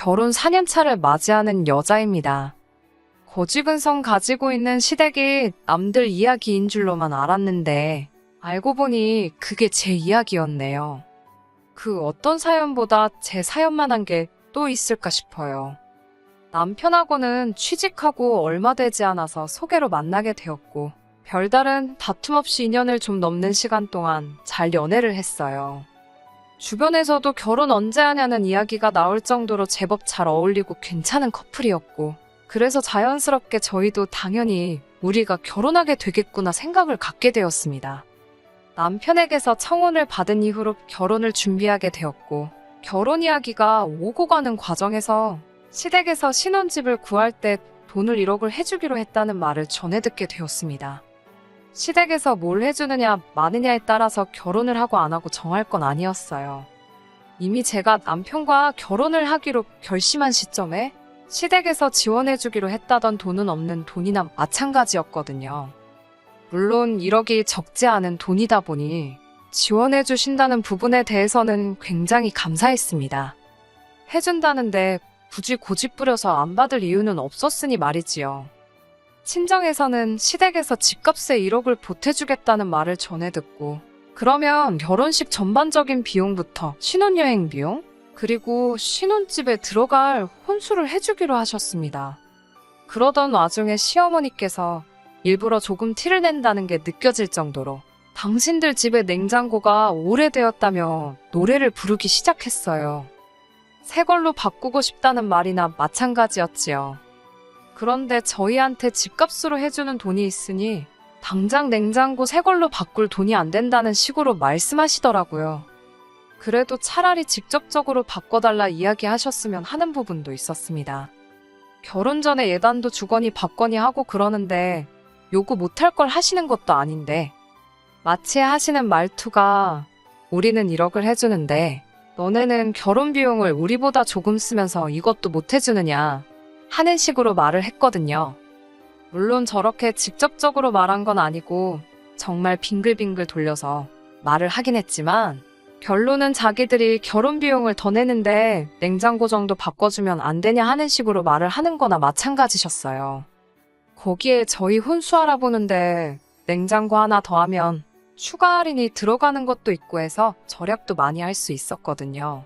결혼 4년차를 맞이하는 여자입니다. 고집은성 가지고 있는 시댁이 남들 이야기인 줄로만 알았는데 알고 보니 그게 제 이야기였네요. 그 어떤 사연보다 제 사연만한 게 또 있을까 싶어요. 남편하고는 취직하고 얼마 되지 않아서 소개로 만나게 되었고 별다른 다툼 없이 2년을 좀 넘는 시간 동안 잘 연애를 했어요. 주변에서도 결혼 언제 하냐는 이야기가 나올 정도로 제법 잘 어울리고 괜찮은 커플이었고 그래서 자연스럽게 저희도 당연히 우리가 결혼하게 되겠구나 생각을 갖게 되었습니다. 남편에게서 청혼을 받은 이후로 결혼을 준비하게 되었고 결혼 이야기가 오고 가는 과정에서 시댁에서 신혼집을 구할 때 돈을 1억을 해주기로 했다는 말을 전해 듣게 되었습니다. 시댁에서 뭘 해주느냐 마느냐에 따라서 결혼을 하고 안 하고 정할 건 아니었어요. 이미 제가 남편과 결혼을 하기로 결심한 시점에 시댁에서 지원해주기로 했다던 돈은 없는 돈이나 마찬가지였거든요. 물론 1억이 적지 않은 돈이다 보니 지원해주신다는 부분에 대해서는 굉장히 감사했습니다. 해준다는데 굳이 고집 부려서 안 받을 이유는 없었으니 말이지요. 친정에서는 시댁에서 집값에 1억을 보태주겠다는 말을 전해 듣고 그러면 결혼식 전반적인 비용부터 신혼여행 비용, 그리고 신혼집에 들어갈 혼수를 해주기로 하셨습니다. 그러던 와중에 시어머니께서 일부러 조금 티를 낸다는 게 느껴질 정도로 당신들 집의 냉장고가 오래되었다며 노래를 부르기 시작했어요. 새 걸로 바꾸고 싶다는 말이나 마찬가지였지요. 그런데 저희한테 집값으로 해주는 돈이 있으니 당장 냉장고 새 걸로 바꿀 돈이 안 된다는 식으로 말씀하시더라고요. 그래도 차라리 직접적으로 바꿔달라 이야기하셨으면 하는 부분도 있었습니다. 결혼 전에 예단도 주거니 받거니 하고 그러는데 요구 못할 걸 하시는 것도 아닌데 마치 하시는 말투가 우리는 1억을 해주는데 너네는 결혼 비용을 우리보다 조금 쓰면서 이것도 못 해주느냐 하는 식으로 말을 했거든요. 물론 저렇게 직접적으로 말한 건 아니고 정말 빙글빙글 돌려서 말을 하긴 했지만 결론은 자기들이 결혼 비용을 더 내는데 냉장고 정도 바꿔주면 안 되냐 하는 식으로 말을 하는 거나 마찬가지셨어요. 거기에 저희 혼수 알아보는데 냉장고 하나 더 하면 추가 할인이 들어가는 것도 있고 해서 절약도 많이 할 수 있었거든요.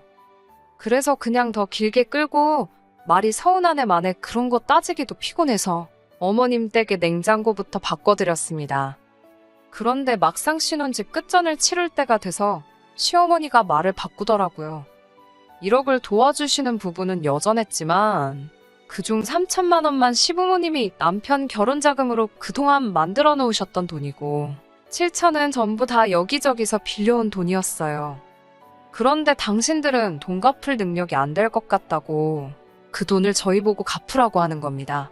그래서 그냥 더 길게 끌고 말이 서운하네 마네 그런 거 따지기도 피곤해서 어머님 댁에 냉장고부터 바꿔드렸습니다. 그런데 막상 신혼집 끝전을 치를 때가 돼서 시어머니가 말을 바꾸더라고요. 1억을 도와주시는 부분은 여전했지만 그중 3천만 원만 시부모님이 남편 결혼자금으로 그동안 만들어 놓으셨던 돈이고 7천은 전부 다 여기저기서 빌려온 돈이었어요. 그런데 당신들은 돈 갚을 능력이 안 될 것 같다고 그 돈을 저희 보고 갚으라고 하는 겁니다.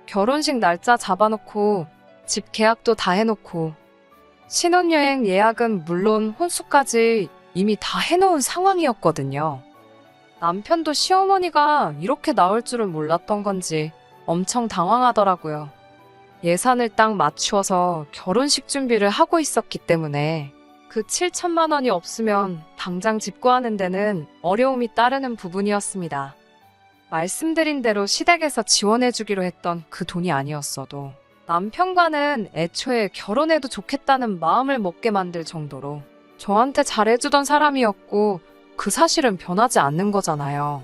결혼식 날짜 잡아놓고 집 계약도 다 해놓고 신혼여행 예약은 물론 혼수까지 이미 다 해놓은 상황이었거든요. 남편도 시어머니가 이렇게 나올 줄은 몰랐던 건지 엄청 당황하더라고요. 예산을 딱 맞추어서 결혼식 준비를 하고 있었기 때문에 그 7천만 원이 없으면 당장 집 구하는 데는 어려움이 따르는 부분이었습니다. 말씀드린 대로 시댁에서 지원해주기로 했던 그 돈이 아니었어도 남편과는 애초에 결혼해도 좋겠다는 마음을 먹게 만들 정도로 저한테 잘해주던 사람이었고 그 사실은 변하지 않는 거잖아요.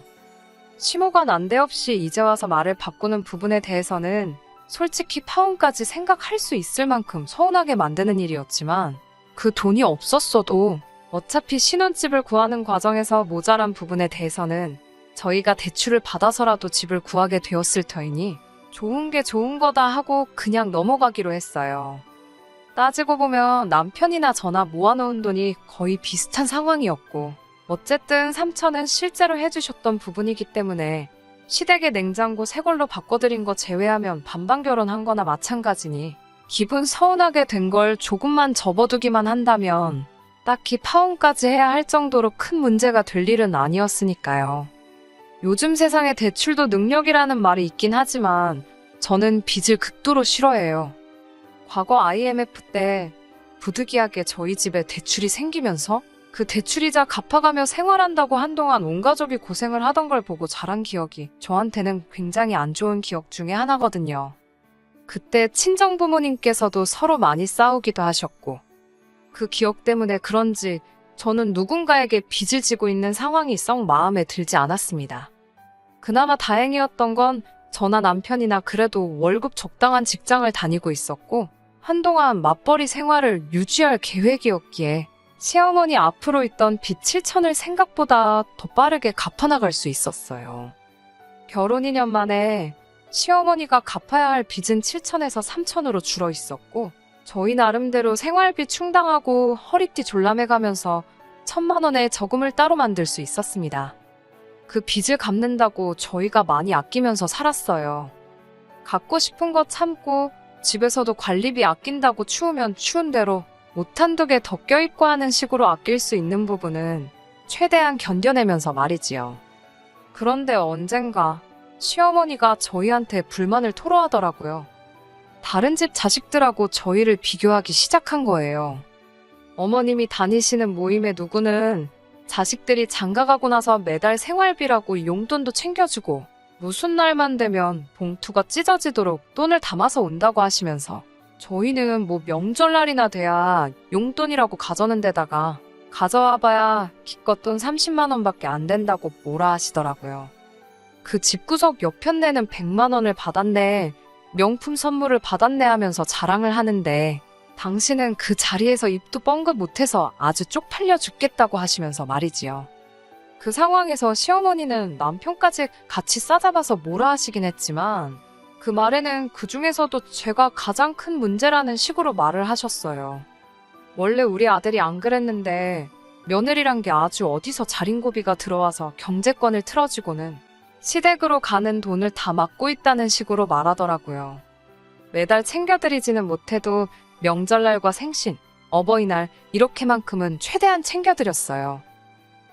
심호가 난데없이 이제 와서 말을 바꾸는 부분에 대해서는 솔직히 파혼까지 생각할 수 있을 만큼 서운하게 만드는 일이었지만 그 돈이 없었어도 어차피 신혼집을 구하는 과정에서 모자란 부분에 대해서는 저희가 대출을 받아서라도 집을 구하게 되었을 터이니 좋은 게 좋은 거다 하고 그냥 넘어가기로 했어요. 따지고 보면 남편이나 저나 모아놓은 돈이 거의 비슷한 상황이었고 어쨌든 3천은 실제로 해주셨던 부분이기 때문에 시댁의 냉장고 새 걸로 바꿔드린 거 제외하면 반반 결혼한 거나 마찬가지니 기분 서운하게 된 걸 조금만 접어두기만 한다면 딱히 파혼까지 해야 할 정도로 큰 문제가 될 일은 아니었으니까요. 요즘 세상에 대출도 능력이라는 말이 있긴 하지만 저는 빚을 극도로 싫어해요. 과거 IMF 때 부득이하게 저희 집에 대출이 생기면서 그 대출이자 갚아가며 생활한다고 한동안 온 가족이 고생을 하던 걸 보고 자란 기억이 저한테는 굉장히 안 좋은 기억 중에 하나거든요. 그때 친정 부모님께서도 서로 많이 싸우기도 하셨고, 그 기억 때문에 그런지 저는 누군가에게 빚을 지고 있는 상황이 썩 마음에 들지 않았습니다. 그나마 다행이었던 건 저나 남편이나 그래도 월급 적당한 직장을 다니고 있었고, 한동안 맞벌이 생활을 유지할 계획이었기에 시어머니 앞으로 있던 빚 7천을 생각보다 더 빠르게 갚아나갈 수 있었어요. 결혼 2년 만에 시어머니가 갚아야 할 빚은 7천에서 3천으로 줄어 있었고, 저희 나름대로 생활비 충당하고 허리띠 졸라매가면서 1,000만 원의 저금을 따로 만들 수 있었습니다. 그 빚을 갚는다고 저희가 많이 아끼면서 살았어요. 갖고 싶은 거 참고 집에서도 관리비 아낀다고 추우면 추운 대로 옷 한두 개 더 껴입고 하는 식으로 아낄 수 있는 부분은 최대한 견뎌내면서 말이지요. 그런데 언젠가 시어머니가 저희한테 불만을 토로하더라고요. 다른 집 자식들하고 저희를 비교하기 시작한 거예요. 어머님이 다니시는 모임의 누구는 자식들이 장가가고 나서 매달 생활비라고 용돈도 챙겨주고 무슨 날만 되면 봉투가 찢어지도록 돈을 담아서 온다고 하시면서 저희는 뭐 명절날이나 돼야 용돈이라고 가져는 데다가 가져와봐야 기껏 돈 30만 원밖에 안 된다고 뭐라 하시더라고요. 그 집구석 옆편네는 100만 원을 받았네, 명품 선물을 받았네 하면서 자랑을 하는데 당신은 그 자리에서 입도 뻥긋 못해서 아주 쪽팔려 죽겠다고 하시면서 말이지요. 그 상황에서 시어머니는 남편까지 같이 싸잡아서 뭐라 하시긴 했지만 그 말에는 그 중에서도 제가 가장 큰 문제라는 식으로 말을 하셨어요. 원래 우리 아들이 안 그랬는데 며느리란 게 아주 어디서 자린고비가 들어와서 경제권을 틀어지고는 시댁으로 가는 돈을 다 막고 있다는 식으로 말하더라고요. 매달 챙겨드리지는 못해도 명절날과 생신, 어버이날 이렇게만큼은 최대한 챙겨드렸어요.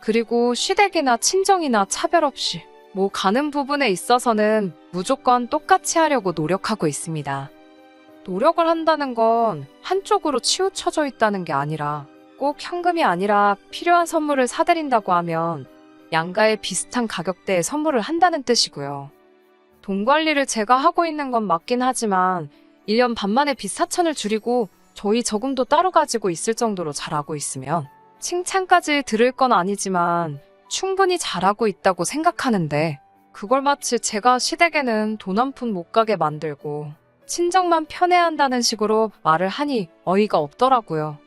그리고 시댁이나 친정이나 차별 없이 뭐 가는 부분에 있어서는 무조건 똑같이 하려고 노력하고 있습니다. 노력을 한다는 건 한쪽으로 치우쳐져 있다는 게 아니라 꼭 현금이 아니라 필요한 선물을 사드린다고 하면 양가에 비슷한 가격대의 선물을 한다는 뜻이고요. 돈 관리를 제가 하고 있는 건 맞긴 하지만 1년 반 만에 빚 4천을 줄이고 저희 저금도 따로 가지고 있을 정도로 잘하고 있으면 칭찬까지 들을 건 아니지만 충분히 잘하고 있다고 생각하는데 그걸 마치 제가 시댁에는 돈 한 푼 못 가게 만들고 친정만 편애한다는 식으로 말을 하니 어이가 없더라고요.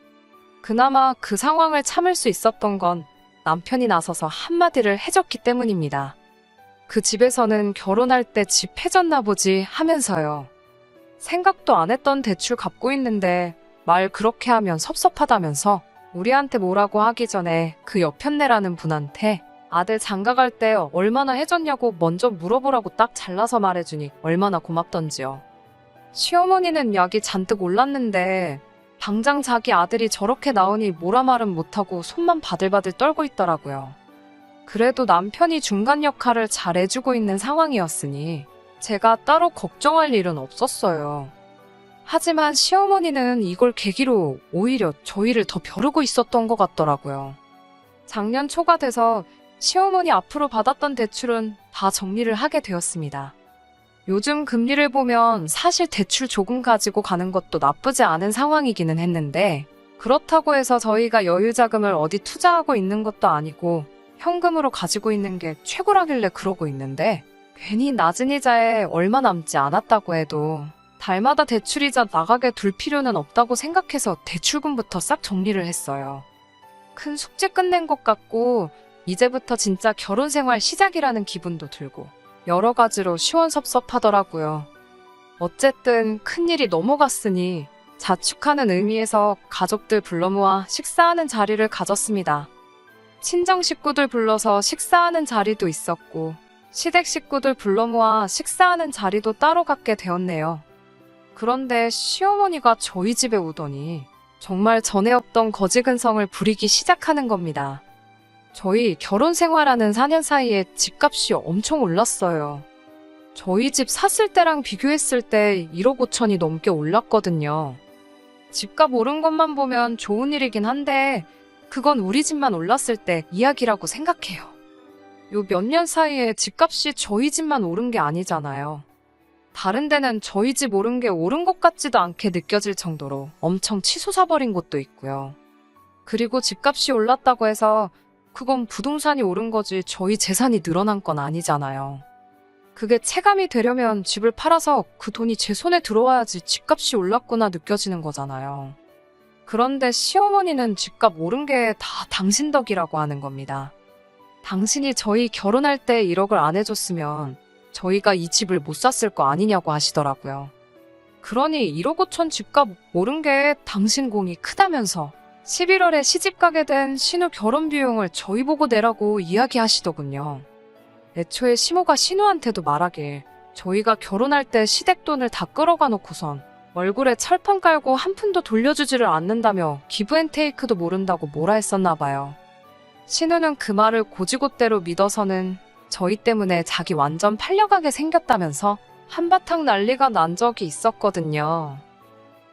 그나마 그 상황을 참을 수 있었던 건 남편이 나서서 한마디를 해줬기 때문입니다. 그 집에서는 결혼할 때 집 해줬나 보지 하면서요. 생각도 안 했던 대출 갚고 있는데 말 그렇게 하면 섭섭하다면서 우리한테 뭐라고 하기 전에 그 옆편네라는 분한테 아들 장가갈 때 얼마나 해줬냐고 먼저 물어보라고 딱 잘라서 말해주니 얼마나 고맙던지요. 시어머니는 약이 잔뜩 올랐는데 당장 자기 아들이 저렇게 나오니 뭐라 말은 못하고 손만 바들바들 떨고 있더라고요. 그래도 남편이 중간 역할을 잘 해주고 있는 상황이었으니 제가 따로 걱정할 일은 없었어요. 하지만 시어머니는 이걸 계기로 오히려 저희를 더 벼르고 있었던 것 같더라고요. 작년 초가 돼서 시어머니 앞으로 받았던 대출은 다 정리를 하게 되었습니다. 요즘 금리를 보면 사실 대출 조금 가지고 가는 것도 나쁘지 않은 상황이기는 했는데 그렇다고 해서 저희가 여유 자금을 어디 투자하고 있는 것도 아니고 현금으로 가지고 있는 게 최고라길래 그러고 있는데 괜히 낮은 이자에 얼마 남지 않았다고 해도 달마다 대출이자 나가게 둘 필요는 없다고 생각해서 대출금부터 싹 정리를 했어요. 큰 숙제 끝낸 것 같고 이제부터 진짜 결혼 생활 시작이라는 기분도 들고 여러 가지로 시원섭섭하더라고요. 어쨌든 큰일이 넘어갔으니 자축하는 의미에서 가족들 불러 모아 식사하는 자리를 가졌습니다. 친정 식구들 불러서 식사하는 자리도 있었고 시댁 식구들 불러 모아 식사하는 자리도 따로 갖게 되었네요. 그런데 시어머니가 저희 집에 오더니 정말 전에 없던 거지근성을 부리기 시작하는 겁니다. 저희 결혼 생활하는 4년 사이에 집값이 엄청 올랐어요. 저희 집 샀을 때랑 비교했을 때 1억 5천이 넘게 올랐거든요. 집값 오른 것만 보면 좋은 일이긴 한데 그건 우리 집만 올랐을 때 이야기라고 생각해요. 요 몇 년 사이에 집값이 저희 집만 오른 게 아니잖아요. 다른 데는 저희 집 오른 게 오른 것 같지도 않게 느껴질 정도로 엄청 치솟아버린 곳도 있고요. 그리고 집값이 올랐다고 해서 그건 부동산이 오른 거지 저희 재산이 늘어난 건 아니잖아요. 그게 체감이 되려면 집을 팔아서 그 돈이 제 손에 들어와야지 집값이 올랐구나 느껴지는 거잖아요. 그런데 시어머니는 집값 오른 게 다 당신 덕이라고 하는 겁니다. 당신이 저희 결혼할 때 1억을 안 해줬으면 저희가 이 집을 못 샀을 거 아니냐고 하시더라고요. 그러니 1억 5천 집값 오른 게 당신 공이 크다면서 11월에 시집 가게 된 신우 결혼 비용을 저희 보고 내라고 이야기하시더군요. 애초에 시모가 신우한테도 말하길 저희가 결혼할 때 시댁 돈을 다 끌어가 놓고선 얼굴에 철판 깔고 한 푼도 돌려주지를 않는다며 기브앤테이크도 모른다고 뭐라 했었나 봐요. 신우는 그 말을 고지곳대로 믿어서는 저희 때문에 자기 완전 팔려가게 생겼다면서 한바탕 난리가 난 적이 있었거든요.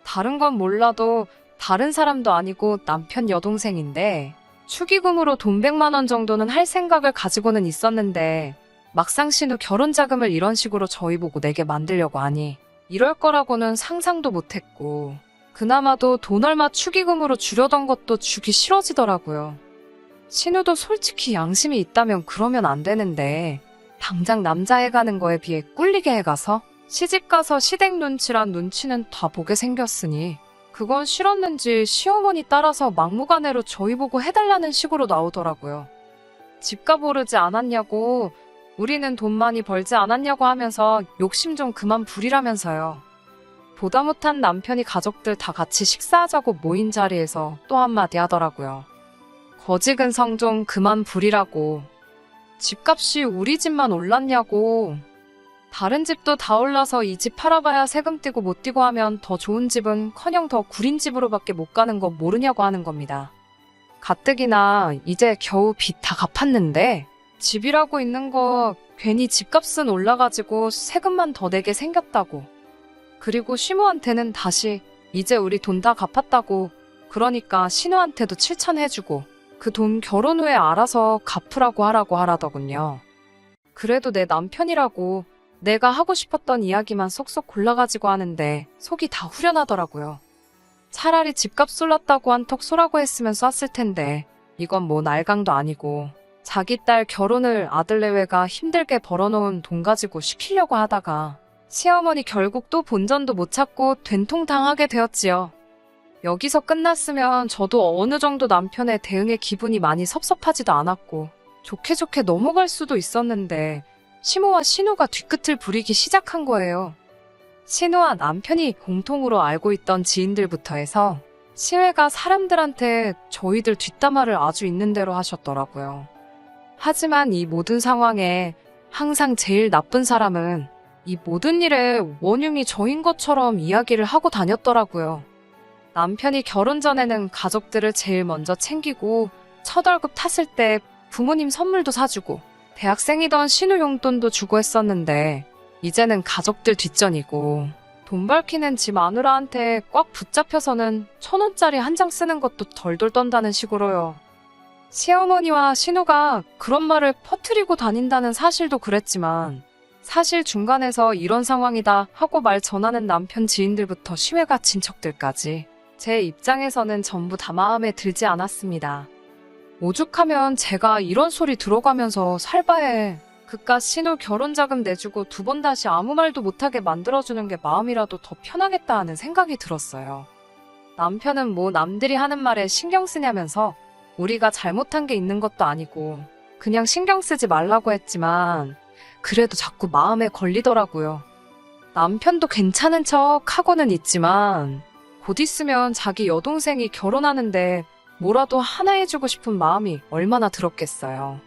다른 건 몰라도 다른 사람도 아니고 남편 여동생인데 축의금으로 돈 100만 원 정도는 할 생각을 가지고는 있었는데 막상 신우 결혼 자금을 이런 식으로 저희 보고 내게 만들려고 하니 이럴 거라고는 상상도 못했고 그나마도 돈 얼마 축의금으로 주려던 것도 주기 싫어지더라고요. 신우도 솔직히 양심이 있다면 그러면 안 되는데 당장 남자애 가는 거에 비해 꿀리게 해가서 시집가서 시댁 눈치란 눈치는 다 보게 생겼으니 그건 싫었는지 시어머니 따라서 막무가내로 저희 보고 해달라는 식으로 나오더라고요. 집값 오르지 않았냐고 우리는 돈 많이 벌지 않았냐고 하면서 욕심 좀 그만 부리라면서요. 보다 못한 남편이 가족들 다 같이 식사하자고 모인 자리에서 또 한마디 하더라고요. 거지근성 좀 그만 부리라고. 집값이 우리 집만 올랐냐고. 다른 집도 다 올라서 이 집 팔아봐야 세금 떼고 못 떼고 하면 더 좋은 집은 커녕 더 구린 집으로밖에 못 가는 거 모르냐고 하는 겁니다. 가뜩이나 이제 겨우 빚 다 갚았는데 집이라고 있는 거 괜히 집값은 올라가지고 세금만 더 내게 생겼다고. 그리고 시모한테는 다시 이제 우리 돈 다 갚았다고 그러니까 신우한테도 7천 해주고 그 돈 결혼 후에 알아서 갚으라고 하라고 하라더군요. 그래도 내 남편이라고 내가 하고 싶었던 이야기만 쏙쏙 골라가지고 하는데 속이 다 후련하더라고요. 차라리 집값 올랐다고 한턱 쏘라고 했으면 쐈을 텐데 이건 뭐 날강도 아니고 자기 딸 결혼을 아들내외가 힘들게 벌어놓은 돈 가지고 시키려고 하다가 시어머니 결국 또 본전도 못 찾고 된통당하게 되었지요. 여기서 끝났으면 저도 어느 정도 남편의 대응에 기분이 많이 섭섭하지도 않았고 좋게 좋게 넘어갈 수도 있었는데 시모와 신우가 뒤끝을 부리기 시작한 거예요. 신우와 남편이 공통으로 알고 있던 지인들부터 해서 시외가 사람들한테 저희들 뒷담화를 아주 있는 대로 하셨더라고요. 하지만 이 모든 상황에 항상 제일 나쁜 사람은 이 모든 일의 원흉이 저인 것처럼 이야기를 하고 다녔더라고요. 남편이 결혼 전에는 가족들을 제일 먼저 챙기고 첫 월급 탔을 때 부모님 선물도 사주고 대학생이던 신우 용돈도 주고 했었는데 이제는 가족들 뒷전이고 돈 밝히는 지 마누라한테 꽉 붙잡혀서는 1,000원짜리 한 장 쓰는 것도 덜덜 떤다는 식으로요. 시어머니와 신우가 그런 말을 퍼뜨리고 다닌다는 사실도 그랬지만 사실 중간에서 이런 상황이다 하고 말 전하는 남편 지인들부터 시외가 친척들까지 제 입장에서는 전부 다 마음에 들지 않았습니다. 오죽하면 제가 이런 소리 들어가면서 살바해 그깟 신우 결혼자금 내주고 2번 다시 아무 말도 못하게 만들어주는 게 마음이라도 더 편하겠다 하는 생각이 들었어요. 남편은 뭐 남들이 하는 말에 신경 쓰냐면서 우리가 잘못한 게 있는 것도 아니고 그냥 신경 쓰지 말라고 했지만 그래도 자꾸 마음에 걸리더라고요. 남편도 괜찮은 척 하고는 있지만 곧 있으면 자기 여동생이 결혼하는데 뭐라도 하나 해주고 싶은 마음이 얼마나 들었겠어요.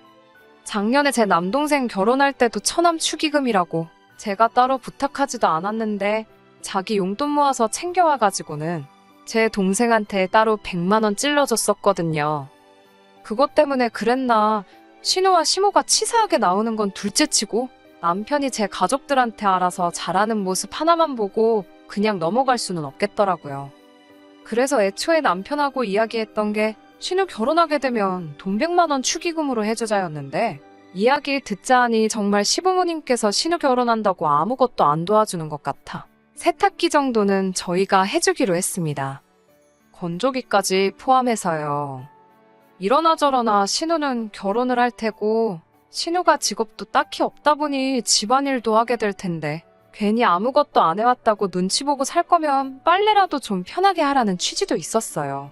작년에 제 남동생 결혼할 때도 처남 축의금이라고 제가 따로 부탁하지도 않았는데 자기 용돈 모아서 챙겨와가지고는 제 동생한테 따로 100만 원 찔러줬었거든요. 그것 때문에 그랬나 신우와 시모가 치사하게 나오는 건 둘째치고 남편이 제 가족들한테 알아서 잘하는 모습 하나만 보고 그냥 넘어갈 수는 없겠더라고요. 그래서 애초에 남편하고 이야기했던 게 신우 결혼하게 되면 돈 100만 원 축의금으로 해주자였는데 이야기 듣자 하니 정말 시부모님께서 신우 결혼한다고 아무것도 안 도와주는 것 같아 세탁기 정도는 저희가 해주기로 했습니다. 건조기까지 포함해서요. 이러나 저러나 신우는 결혼을 할 테고 신우가 직업도 딱히 없다 보니 집안일도 하게 될 텐데 괜히 아무것도 안 해왔다고 눈치 보고 살 거면 빨래라도 좀 편하게 하라는 취지도 있었어요.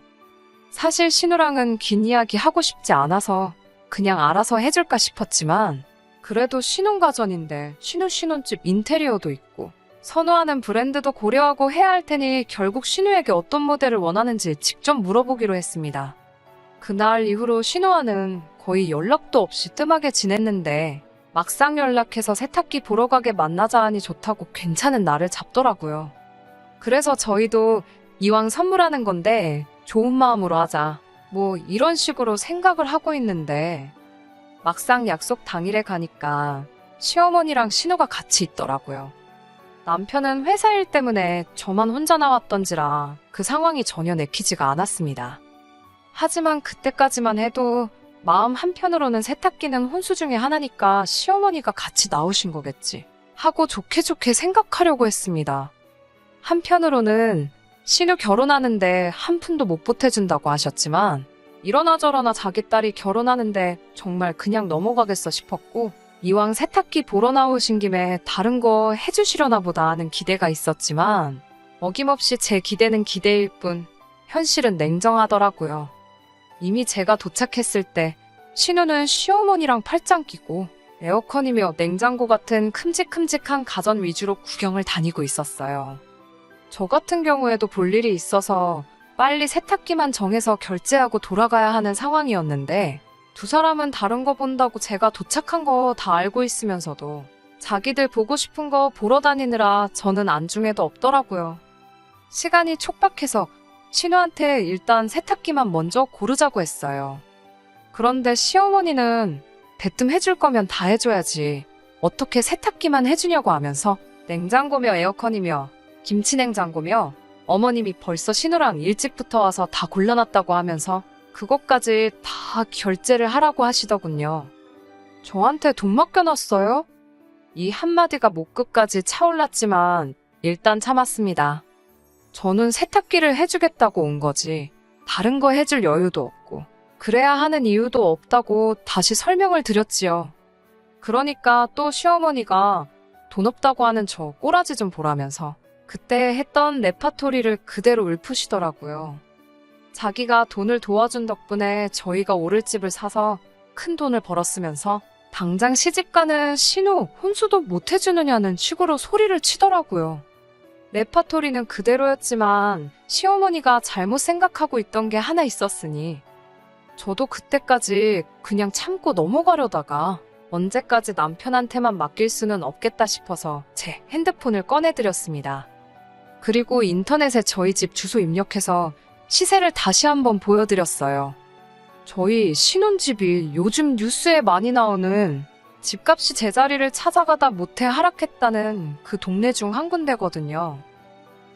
사실 신우랑은 긴 이야기 하고 싶지 않아서 그냥 알아서 해줄까 싶었지만 그래도 신혼가전인데 신혼집 인테리어도 있고 선호하는 브랜드도 고려하고 해야 할 테니 결국 신우에게 어떤 모델을 원하는지 직접 물어보기로 했습니다. 그날 이후로 신우와는 거의 연락도 없이 뜸하게 지냈는데 막상 연락해서 세탁기 보러 가게 만나자 하니 좋다고 괜찮은 날을 잡더라고요. 그래서 저희도 이왕 선물하는 건데 좋은 마음으로 하자. 뭐 이런 식으로 생각을 하고 있는데 막상 약속 당일에 가니까 시어머니랑 신우가 같이 있더라고요. 남편은 회사 일 때문에 저만 혼자 나왔던지라 그 상황이 전혀 내키지가 않았습니다. 하지만 그때까지만 해도 마음 한편으로는 세탁기는 혼수 중에 하나니까 시어머니가 같이 나오신 거겠지 하고 좋게 생각하려고 했습니다. 한편으로는 신우 결혼하는데 한 푼도 못 보태준다고 하셨지만 이러나 저러나 자기 딸이 결혼하는데 정말 그냥 넘어가겠어 싶었고 이왕 세탁기 보러 나오신 김에 다른 거 해주시려나 보다 하는 기대가 있었지만 어김없이 제 기대는 기대일 뿐 현실은 냉정하더라고요. 이미 제가 도착했을 때 신우는 시어머니랑 팔짱 끼고 에어컨이며 냉장고 같은 큼직큼직한 가전 위주로 구경을 다니고 있었어요. 저 같은 경우에도 볼 일이 있어서 빨리 세탁기만 정해서 결제하고 돌아가야 하는 상황이었는데 두 사람은 다른 거 본다고 제가 도착한 거 다 알고 있으면서도 자기들 보고 싶은 거 보러 다니느라 저는 안중에도 없더라고요. 시간이 촉박해서 신우한테 일단 세탁기만 먼저 고르자고 했어요. 그런데 시어머니는 대뜸 해줄 거면 다 해줘야지 어떻게 세탁기만 해주냐고 하면서 냉장고며 에어컨이며 김치냉장고며 어머님이 벌써 신우랑 일찍부터 와서 다 골라놨다고 하면서 그것까지 다 결제를 하라고 하시더군요. 저한테 돈 맡겨놨어요? 이 한마디가 목끝까지 차올랐지만 일단 참았습니다. 저는 세탁기를 해주겠다고 온 거지 다른 거 해줄 여유도 없고 그래야 하는 이유도 없다고 다시 설명을 드렸지요. 그러니까 또 시어머니가 돈 없다고 하는 저 꼬라지 좀 보라면서 그때 했던 레파토리를 그대로 읊으시더라고요. 자기가 돈을 도와준 덕분에 저희가 오를 집을 사서 큰 돈을 벌었으면서 당장 시집가는 신우 혼수도 못 해주느냐는 식으로 소리를 치더라고요. 레파토리는 그대로였지만 시어머니가 잘못 생각하고 있던 게 하나 있었으니 저도 그때까지 그냥 참고 넘어가려다가 언제까지 남편한테만 맡길 수는 없겠다 싶어서 제 핸드폰을 꺼내드렸습니다. 그리고 인터넷에 저희 집 주소 입력해서 시세를 다시 한번 보여드렸어요. 저희 신혼집이 요즘 뉴스에 많이 나오는 집값이 제자리를 찾아가다 못해 하락했다는 그 동네 중 한 군데거든요.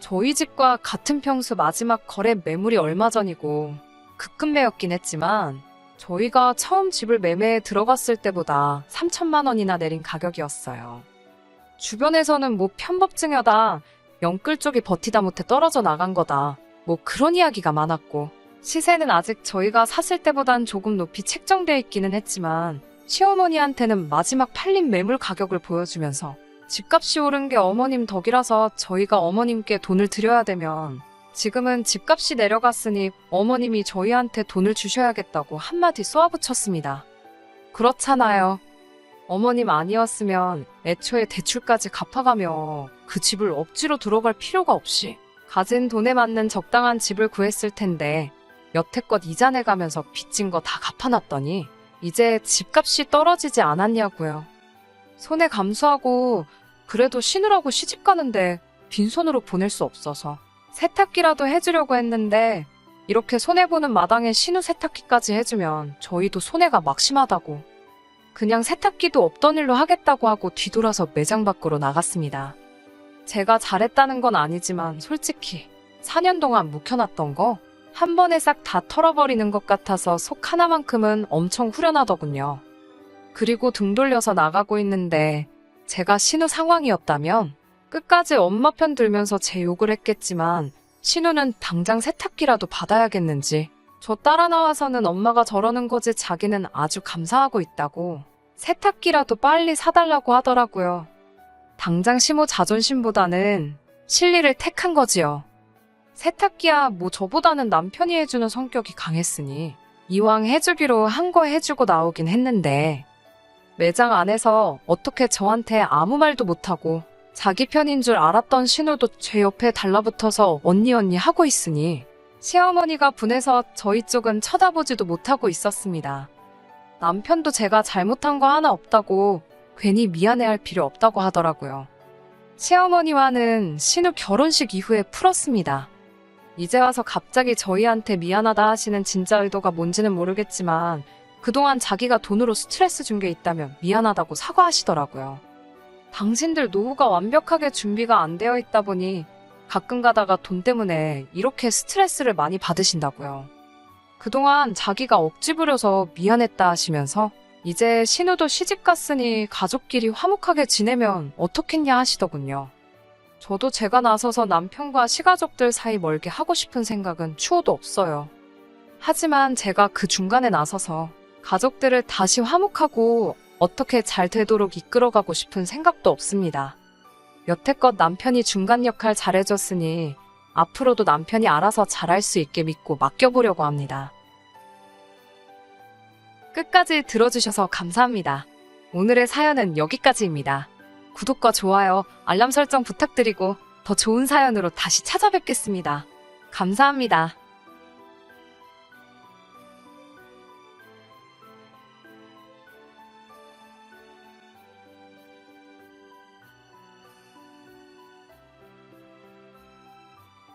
저희 집과 같은 평수 마지막 거래 매물이 얼마 전이고 급매였긴 했지만 저희가 처음 집을 매매에 들어갔을 때보다 3천만 원이나 내린 가격이었어요. 주변에서는 뭐 편법증여다, 영끌 쪽이 버티다 못해 떨어져 나간 거다, 뭐 그런 이야기가 많았고 시세는 아직 저희가 샀을 때보단 조금 높이 책정돼 있기는 했지만 시어머니한테는 마지막 팔린 매물 가격을 보여주면서 집값이 오른 게 어머님 덕이라서 저희가 어머님께 돈을 드려야 되면 지금은 집값이 내려갔으니 어머님이 저희한테 돈을 주셔야겠다고 한마디 쏘아붙였습니다. 그렇잖아요. 어머님 아니었으면 애초에 대출까지 갚아가며 그 집을 억지로 들어갈 필요가 없이 가진 돈에 맞는 적당한 집을 구했을 텐데 여태껏 이자 내가면서 빚진 거 다 갚아놨더니 이제 집값이 떨어지지 않았냐고요. 손해 감수하고 그래도 신우라고 시집 가는데 빈손으로 보낼 수 없어서 세탁기라도 해주려고 했는데 이렇게 손해보는 마당에 신우 세탁기까지 해주면 저희도 손해가 막심하다고 그냥 세탁기도 없던 일로 하겠다고 하고 뒤돌아서 매장 밖으로 나갔습니다. 제가 잘했다는 건 아니지만 솔직히 4년 동안 묵혀놨던 거 한 번에 싹 다 털어버리는 것 같아서 속 하나만큼은 엄청 후련하더군요. 그리고 등 돌려서 나가고 있는데 제가 신우 상황이었다면 끝까지 엄마 편 들면서 제 욕을 했겠지만 신우는 당장 세탁기라도 받아야겠는지 저 따라 나와서는 엄마가 저러는 거지 자기는 아주 감사하고 있다고 세탁기라도 빨리 사달라고 하더라고요. 당장 시모 자존심보다는 실리를 택한 거지요. 세탁기야 뭐 저보다는 남편이 해주는 성격이 강했으니 이왕 해주기로 한 거 해주고 나오긴 했는데 매장 안에서 어떻게 저한테 아무 말도 못하고 자기 편인 줄 알았던 신우도 제 옆에 달라붙어서 언니 하고 있으니 시어머니가 분해서 저희 쪽은 쳐다보지도 못하고 있었습니다. 남편도 제가 잘못한 거 하나 없다고 괜히 미안해할 필요 없다고 하더라고요. 시어머니와는 신우 결혼식 이후에 풀었습니다. 이제 와서 갑자기 저희한테 미안하다 하시는 진짜 의도가 뭔지는 모르겠지만 그동안 자기가 돈으로 스트레스 준 게 있다면 미안하다고 사과하시더라고요. 당신들 노후가 완벽하게 준비가 안 되어 있다 보니 가끔 가다가 돈 때문에 이렇게 스트레스를 많이 받으신다고요. 그동안 자기가 억지 부려서 미안했다 하시면서 이제 신우도 시집 갔으니 가족끼리 화목하게 지내면 어떻겠냐 하시더군요. 저도 제가 나서서 남편과 시가족들 사이 멀게 하고 싶은 생각은 추호도 없어요. 하지만 제가 그 중간에 나서서 가족들을 다시 화목하고 어떻게 잘 되도록 이끌어가고 싶은 생각도 없습니다. 여태껏 남편이 중간 역할 잘해줬으니 앞으로도 남편이 알아서 잘할 수 있게 믿고 맡겨보려고 합니다. 끝까지 들어주셔서 감사합니다. 오늘의 사연은 여기까지입니다. 구독과 좋아요, 알람 설정 부탁드리고 더 좋은 사연으로 다시 찾아뵙겠습니다. 감사합니다.